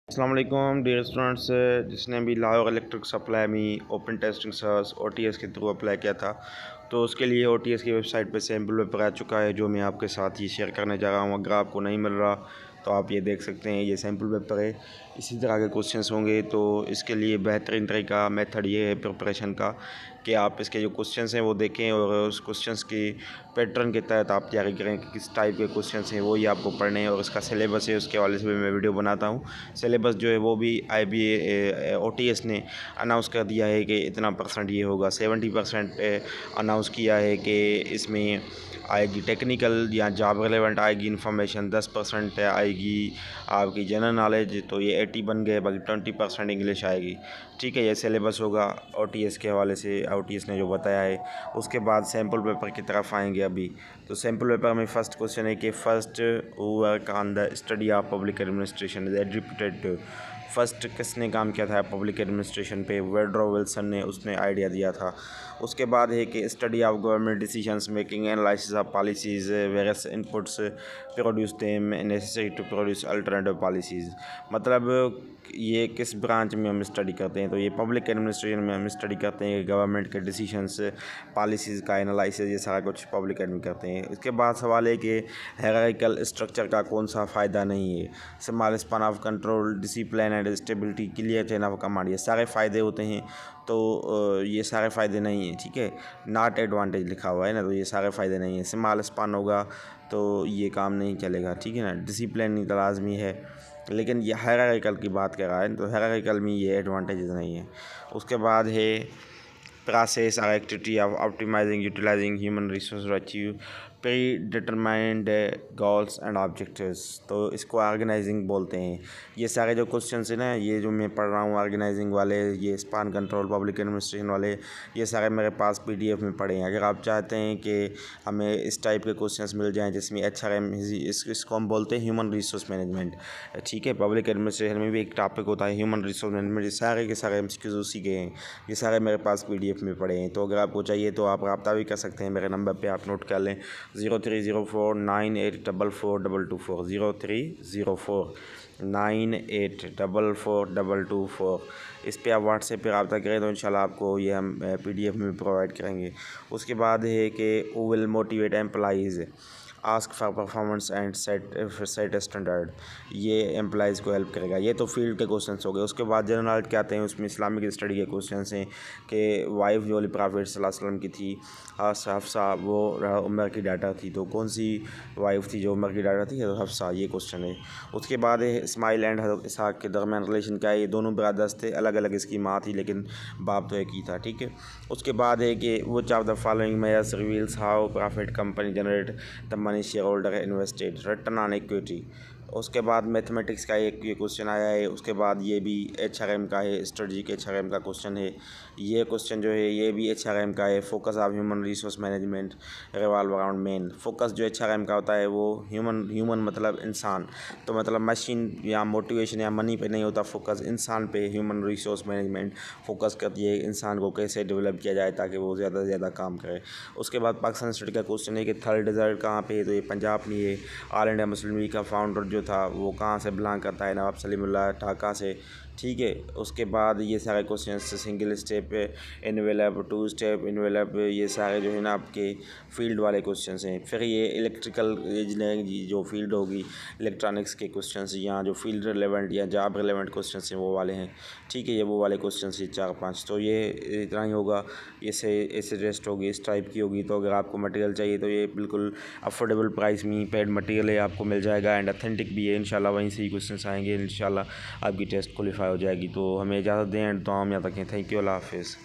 السلام علیکم dear students, جس نے بھی لاہور الیکٹرک سپلائی میں open testing search O T S کے تھرو اپلائی کیا تھا، تو اس کے لیے او ٹی ایس کی ویب سائٹ پہ سیمپل پیپر آ چکا ہے جو میں آپ کے ساتھ یہ شیئر کرنے جا رہا ہوں۔ اگر آپ کو نہیں مل رہا تو آپ یہ دیکھ سکتے ہیں، یہ سیمپل پیپر ہے، اسی طرح کے کوسچنس ہوں گے۔ تو اس کے لیے بہترین طریقہ میتھڈ یہ ہے پریپریشن کا کہ آپ اس کے جو کوسچنس ہیں وہ دیکھیں اور اس کوسچنس کی پیٹرن کے تحت آپ تیاری کریں کہ کس ٹائپ کے کوسچنس ہیں، وہی آپ کو پڑھنے ہیں۔ اور اس کا سلیبس ہے، اس کے حوالے سے بھی میں ویڈیو بناتا ہوں۔ سلیبس جو ہے وہ بھی او ٹی ایس نے اناؤنس کر دیا ہے کہ اتنا پرسنٹ یہ ہوگا، 70% اناؤنس کیا ہے کہ اس میں آئے گی ٹیکنیکل یا جاب ریلیونٹ آئے گی انفارمیشن، 10% آئے گی آپ کی جنرل نالج، تو یہ 80 بن گئے، باقی 20% انگلش آئے گی۔ ٹھیک ہے، یہ سلیبس ہوگا او ٹی ایس کے حوالے سے، او ٹی ایس نے جو بتایا ہے۔ اس کے بعد سیمپل پیپر کی طرف آئیں گے ابھی۔ تو سیمپل پیپر میں فرسٹ کوسچن ہے کہ first work on the study of public administration is adjudicated. First کس نے کام کیا تھا پبلک ایڈمنسٹریشن پہ؟ ووڈرو ولسن نے، اس نے آئیڈیا دیا تھا۔ اس کے بعد ہے کہ study of government decisions making, analysis of policies, various inputs produce them necessary to produce alternative policies. مطلب یہ کس برانچ میں ہم اسٹڈی کرتے ہیں؟ تو یہ پبلک ایڈمنسٹریشن میں ہم اسٹڈی کرتے ہیں کہ گورنمنٹ کے ڈیسیژنس، پالیسیز کا انالائسس، یہ سارا کچھ پبلک ایڈمن کرتے ہیں۔ اس کے بعد سوال ہے کہ ہیرارکل اسٹرکچر کا کون سا فائدہ نہیں ہے؟ Small span of control, discipline and stability, clear chain of command, یہ سارے فائدے ہوتے ہیں۔ تو یہ سارے فائدے نہیں ہیں، ٹھیک ہے، ناٹ ایڈوانٹیج لکھا ہوا ہے نا، تو یہ سارے فائدے نہیں ہیں۔ اسمال اسپان ہوگا تو یہ کام نہیں چلے گا، ٹھیک ہے نا۔ ڈسپلن تو لازمی ہے، لیکن یہ ہیرارکل کی بات کر رہا ہے، تو ہیرارکل میں یہ ایڈوانٹیجز نہیں ہیں۔ اس کے بعد ہے پروسیس اور activity of optimizing utilizing human resource to achieve predetermined goals and objectives, تو اس کو آرگنائزنگ بولتے ہیں۔ یہ سارے جو کوسچنس ہیں نا، یہ جو میں پڑھ رہا ہوں آرگنائزنگ والے، یہ اسپان کنٹرول، پبلک ایڈمنسٹریشن والے، یہ سارے میرے پاس پی ڈی ایف میں پڑھے ہیں۔ اگر آپ چاہتے ہیں کہ ہمیں اس ٹائپ کے کوسچنس مل جائیں جس میں ایچ آر ایم، اس کو ہم بولتے ہیں ہیومن ریسورس مینجمنٹ، ٹھیک ہے، پبلک ایڈمنسٹریشن میں بھی ایک ٹاپک ہوتا ہے ہیومن ریسورس مینجمنٹ، یہ سارے کے سارے ایم سی کیوز اسی کے ہیں، یہ سارے میرے پاس پی ڈی ایف میں پڑھے ہیں۔ تو اگر آپ کو چاہیے تو آپ رابطہ بھی کر سکتے ہیں، میرے نمبر پہ آپ نوٹ کر لیں، 030498442224، 030498442224، اس پہ آپ واٹس ایپ پہ رابطہ کریں تو انشاءاللہ آپ کو یہ ہم پی ڈی ایف میں پرووائڈ کریں گے۔ اس کے بعد ہے کہ who will motivate employees ask for performance and set standard, یہ امپلائیز کو ہیلپ کرے گا۔ یہ تو فیلڈ کے کوسچنس ہو گئے۔ اس کے بعد جنرل نالج کے آتے ہیں، اس میں اسلامک اسٹڈی کے کوسچنس ہیں کہ وائف جو علی پرافٹ صلی اللہ علیہ وسلم کی تھی، حفصہ، وہ عمر کی ڈاٹر تھی، تو کون سی وائف تھی جو عمر کی ڈاٹر تھی؟ حفصہ، یہ کوسچن ہے۔ اس کے بعد ہے اسماعیل اینڈ حضرت اسحاق کے درمیان ریلیشن کیا ہے؟ یہ دونوں برادرز تھے، الگ الگ اس کی ماں تھی لیکن باپ تو ایک ہی تھا، ٹھیک ہے۔ اس کے بعد ہے کہ which of the following measures reveals how profit company generate the money shareholder invested, return on equity۔ اس کے بعد میتھمیٹکس کا ایک یہ کوسچن آیا ہے۔ اس کے بعد یہ بھی ایچ آر ایم کا ہے، اسٹریٹجک ایچ آر ایم کا کوسچن ہے۔ یہ کوسچن جو ہے یہ بھی ایچ آر ایم کا ہے، focus of human resource management revolve around man. Focus جو ایچ آر ایم کا ہوتا ہے وہ ہیومن مطلب انسان، تو مطلب مشین یا موٹیویشن یا منی پہ نہیں ہوتا فوکس، انسان پہ ہیومن ریسورس مینجمنٹ فوکس کرتی ہے، انسان کو کیسے ڈیولپ کیا جائے تاکہ وہ زیادہ سے زیادہ کام کرے۔ اس کے بعد پاکستان اسٹیٹ کا کوسچن ہے کہ تھرڈ ڈیزرٹ کہاں پہ ہے؟ تو یہ پنجاب میں ہے۔ آل انڈیا مسلم لیگ کا فاؤنڈر جو تھا وہ کہاں سے بلانگ کرتا ہے؟ نواب سلیم اللہ ڈھاکہ سے، ٹھیک ہے۔ اس کے بعد یہ سارے questions single step envelope, 2 step envelope, یہ سارے جو ہے نا آپ کے فیلڈ والے کوسچنس ہیں۔ پھر یہ الیکٹریکل انجینئرنگ جو فیلڈ ہوگی، الیکٹرانکس کے کوسچنس یا جو فیلڈ ریلیونٹ یا جاب ریلیونٹ کوسچنس ہیں وہ والے ہیں، ٹھیک ہے، یہ وہ والے کوسچنس ہیں 4-5۔ تو یہ اتنا ہی ہوگا، ایسے ٹیسٹ ہوگی، اس ٹائپ کی ہوگی۔ تو اگر آپ کو مٹیریل چاہیے تو یہ بالکل افورڈیبل پرائس میں پیڈ مٹیریل ہے، آپ کو مل جائے گا، اینڈ اتھینٹک بھی ہے انشاءاللہ، وہیں سے ہی کوسچنس آئیں گے انشاءاللہ، آپ کی ٹیسٹ کوالیفائی ہو جائے گی۔ تو ہمیں اجازت دیں، اینڈ دعاؤں میں یاد رکھیں۔ تھینک یو، اللہ حافظ۔